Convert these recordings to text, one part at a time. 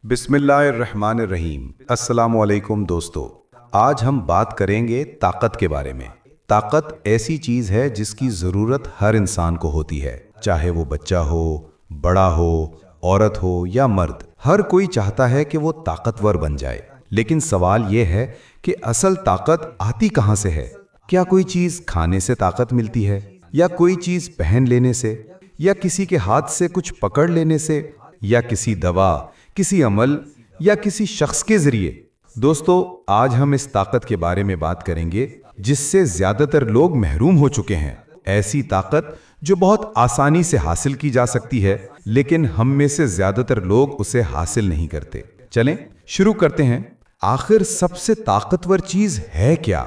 बिस्मिल्लाहिर्रहमानिर्रहीम। अस्सलाम वालेकुम दोस्तों, आज हम बात करेंगे ताकत के बारे में। ताकत ऐसी चीज़ है जिसकी ज़रूरत हर इंसान को होती है, चाहे वो बच्चा हो, बड़ा हो, औरत हो या मर्द। हर कोई चाहता है कि वो ताकतवर बन जाए, लेकिन सवाल ये है कि असल ताकत आती कहाँ से है। क्या कोई चीज़ खाने से ताकत मिलती है, या कोई चीज़ पहन लेने से, या किसी के हाथ से कुछ पकड़ लेने से, या किसी दवा, किसी अमल या किसी शख्स के जरिए। दोस्तों, आज हम इस ताकत के बारे में बात करेंगे जिससे ज्यादातर लोग महरूम हो चुके हैं। ऐसी ताकत जो बहुत आसानी से हासिल की जा सकती है, लेकिन हम में से ज्यादातर लोग उसे हासिल नहीं करते। चलें शुरू करते हैं। आखिर सबसे ताकतवर चीज है क्या?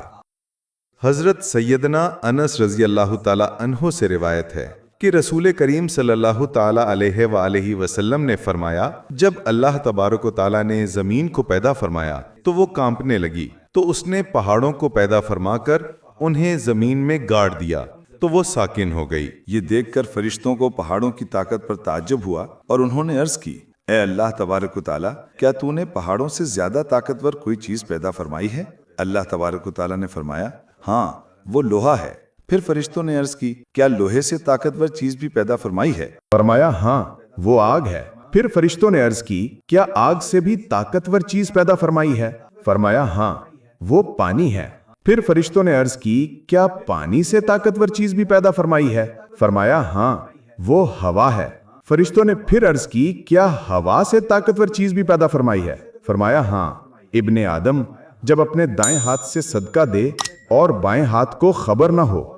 हजरत सैयदना अनस रजी अल्लाह ताला अन्हो से रिवायत है कि रसूल करीम सल्लल्लाहु ताला अलैहि वसल्लम ने फरमाया, जब अल्लाह तबारक व ताला ने ज़मीन को पैदा फरमाया तो वो कांपने लगी, तो उसने पहाड़ों को पैदा फरमाकर उन्हें ज़मीन में गाड़ दिया तो वो साकिन हो गई। ये देखकर फरिश्तों को पहाड़ों की ताकत पर ताज्जुब हुआ और उन्होंने अर्ज़ की, ए अल्लाह तबारक व ताला, क्या तूने पहाड़ों से ज़्यादा ताकतवर कोई चीज़ पैदा फरमाई है? अल्लाह तबारक व ताला ने फरमाया, हाँ, वो लोहा है। फिर फरिश्तों ने अर्ज की, क्या लोहे से ताकतवर चीज भी पैदा फरमाई है? फरमाया, हाँ, वो आग है। फिर फरिश्तों ने अर्ज की, क्या आग से भी ताकतवर चीज पैदा फरमाई है? फरमाया, हाँ, वो पानी है। फिर फरिश्तों ने अर्ज की, क्या पानी से ताकतवर चीज भी पैदा फरमाई है? फरमाया, हाँ, वो हवा है। फरिश्तों ने फिर अर्ज की, क्या हवा से ताकतवर चीज भी पैदा फरमाई है? फरमाया, हाँ, इब्ने आदम जब अपने दाएं हाथ से सदका दे और बाएं हाथ को खबर ना हो